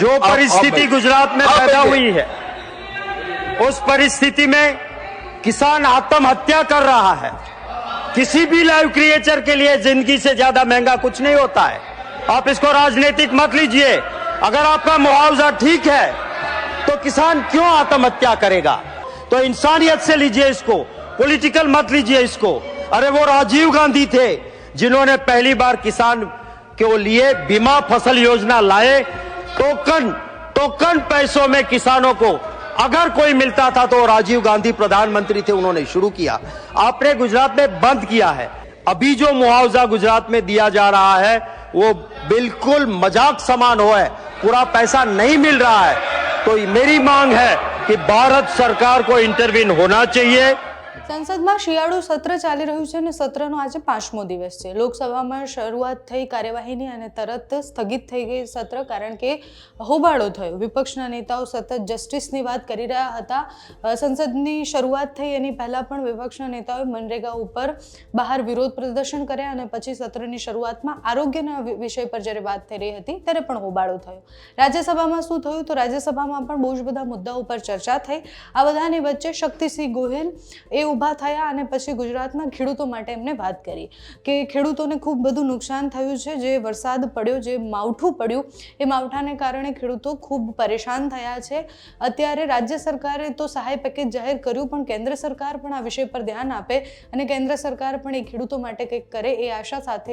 जो परिस्थिति गुजरात में पैदा हुई है, उस परिस्थिति में किसान आत्महत्या कर रहा है। किसी भी लाइव क्रिएचर के लिए जिंदगी से ज्यादा महंगा कुछ नहीं होता है। आप इसको राजनीतिक मत लीजिए। अगर आपका मुआवजा ठीक है तो किसान क्यों आत्महत्या करेगा? तो इंसानियत से लीजिए इसको, पॉलिटिकल मत लीजिए इसको। अरे वो राजीव गांधी थे जिन्होंने पहली बार किसान के लिए बीमा फसल योजना लाए। टोकन पैसों में किसानों को अगर कोई मिलता था तो राजीव गांधी प्रधानमंत्री थे, उन्होंने शुरू किया। आपने गुजरात में बंद किया है। अभी जो मुआवजा गुजरात में दिया जा रहा है वो बिल्कुल मजाक समान हो है, पूरा पैसा नहीं मिल रहा है। तो मेरी मांग है कि भारत सरकार को इंटरवीन होना चाहिए। સંસદમાં શિયાળુ સત્ર ચાલી રહ્યું છે અને સત્રનો આજે 5મો દિવસ છે। લોકસભામાં શરૂઆત થઈ કાર્યવાહીની અને તરત સ્થગિત થઈ ગઈ સત્ર, કારણ કે હોબાળો થયો। વિપક્ષના નેતાઓ સતત જસ્ટિસની વાત કરી રહ્યા હતા। સંસદની શરૂઆત થઈ એની પહેલા પણ વિપક્ષના નેતાઓએ મનરેગા ઉપર બહાર વિરોધ પ્રદર્શન કર્યા અને પછી સત્રની શરૂઆતમાં આરોગ્યના વિષય પર જ્યારે વાત થઈ રહી હતી ત્યારે પણ હોબાળો થયો। રાજ્યસભામાં શું થયું? તો રાજ્યસભામાં પણ બહુ જ બધા મુદ્દાઓ પર ચર્ચા થઈ। આ બધાની વચ્ચે શક્તિસિંહ ગોહિલ એ ઊભા થયા અને પછી ગુજરાતના ખેડૂતો માટે એમને વાત કરી કે ખેડૂતોને ખૂબ બધું નુકસાન થયું છે। જે વરસાદ પડ્યો, જે માવઠું પડ્યું, એ માવઠાને કારણે ખેડૂતો ખૂબ પરેશાન થયા છે। અત્યારે રાજ્ય સરકારે તો સહાય પેકેજ જાહેર કર્યું, પણ કેન્દ્ર સરકાર પણ આ વિષય પર ધ્યાન આપે અને કેન્દ્ર સરકાર પણ એ ખેડૂતો માટે કંઈક કરે એ આશા સાથે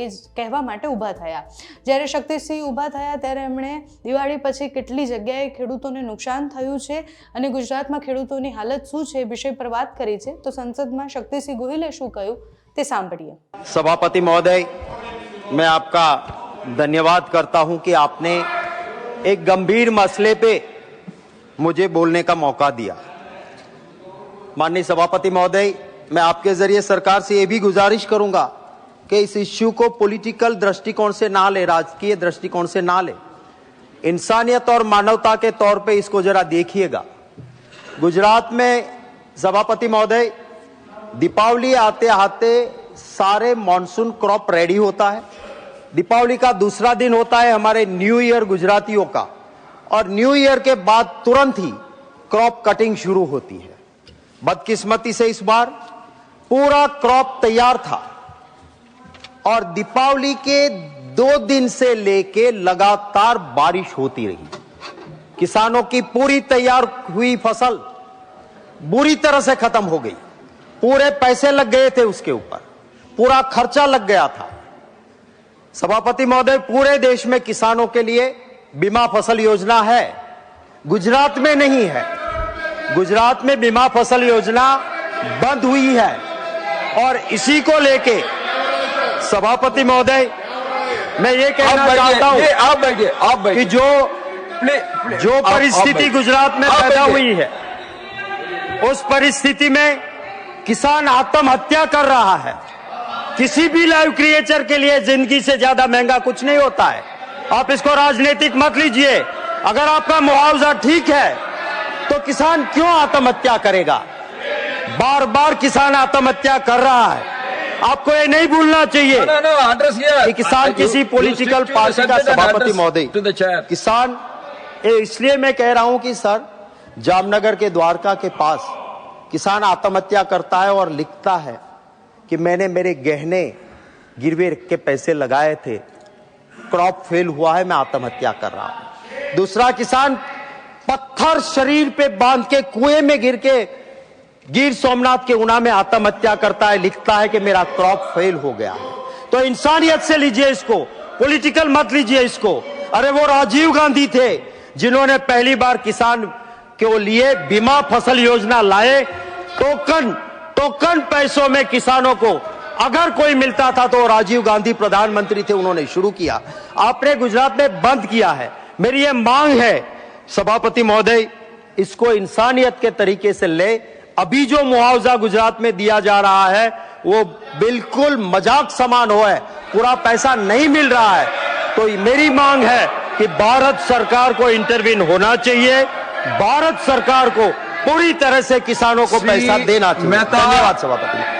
એ કહેવા માટે ઊભા થયા। જ્યારે શક્તિસિંહ ઊભા થયા ત્યારે એમણે દિવાળી પછી કેટલી જગ્યાએ ખેડૂતોને નુકસાન થયું છે અને ગુજરાતમાં ખેડૂતોની હાલત શું છે એ વિષય પર વાત કરી છે। तो संसद में शक्तिसिंह गोहिले शू कहूं ते सांभळीए। सभापति महोदय, मैं आपका धन्यवाद करता हूं कि आपने एक गंभीर मसले पे मुझे बोलने का मौका दिया। माननीय सभापति महोदय, मैं आपके जरिए सरकार से यह भी गुजारिश करूंगा कि इस इश्यू को पॉलिटिकल दृष्टिकोण से ना ले, राजकीय दृष्टिकोण से ना ले, इंसानियत और मानवता के तौर पे इसको जरा देखिएगा। गुजरात में सभापति महोदय, दीपावली आते आते सारे मॉनसून क्रॉप रेडी होता है। दीपावली का दूसरा दिन होता है हमारे न्यू ईयर गुजरातियों का, और न्यू ईयर के बाद तुरंत ही क्रॉप कटिंग शुरू होती है। बदकिस्मती से इस बार पूरा क्रॉप तैयार था और दीपावली के 2 दिन से लेके लगातार बारिश होती रही। किसानों की पूरी तैयार हुई फसल बुरी तरह से खत्म हो गई। पूरे पैसे लग गए थे उसके ऊपर, पूरा खर्चा लग गया था। सभापति महोदय, पूरे देश में किसानों के लिए बीमा फसल योजना है, गुजरात में नहीं है। गुजरात में बीमा फसल योजना बंद हुई है और इसी को लेके सभापति महोदय मैं ये कहना चाहता हूं आप कि जो परिस्थिति गुजरात में पैदा हुई है, उस परिस्थिति में किसान आत्महत्या कर रहा है। किसी भी लाइव क्रिएचर के लिए जिंदगी से ज्यादा महंगा कुछ नहीं होता है। आप इसको राजनीतिक मत लीजिए। अगर आपका मुआवजा ठीक है तो किसान क्यों आत्महत्या करेगा? बार बार किसान आत्महत्या कर रहा है। आपको ये नहीं भूलना चाहिए कि किसान किसी पॉलिटिकल पार्टी का सभापति महोदय, किसान इसलिए मैं कह रहा हूं कि सर, जामनगर के द्वारका के पास किसान आत्महत्या करता है और लिखता है कि मैंने मेरे गहने गिरवे के पैसे लगाए थे, क्रॉप फेल हुआ है, मैं आत्महत्या कर रहा हूं। दूसरा किसान पत्थर शरीर पे बांध के कुएं में गिर के गिर सोमनाथ के ऊना में आत्महत्या करता है, लिखता है कि मेरा क्रॉप फेल हो गया है। तो इंसानियत से लीजिए इसको, पॉलिटिकल मत लीजिए इसको। अरे वो राजीव गांधी थे जिन्होंने पहली बार किसान के लिए बीमा फसल योजना लाए। टोकन पैसों में किसानों को अगर कोई मिलता था तो राजीव गांधी प्रधानमंत्री थे, उन्होंने शुरू किया। आपने गुजरात में बंद किया है। मेरी यह मांग है सभापति महोदय, इसको इंसानियत के तरीके से ले। अभी जो मुआवजा गुजरात में दिया जा रहा है वो बिल्कुल मजाक समान हो है, पूरा पैसा नहीं मिल रहा है। तो मेरी मांग है कि भारत सरकार को इंटरवीन होना चाहिए। भारत सरकार को पूरी तरह से किसानों को पैसा देना चाहिए। धन्यवाद सभापति।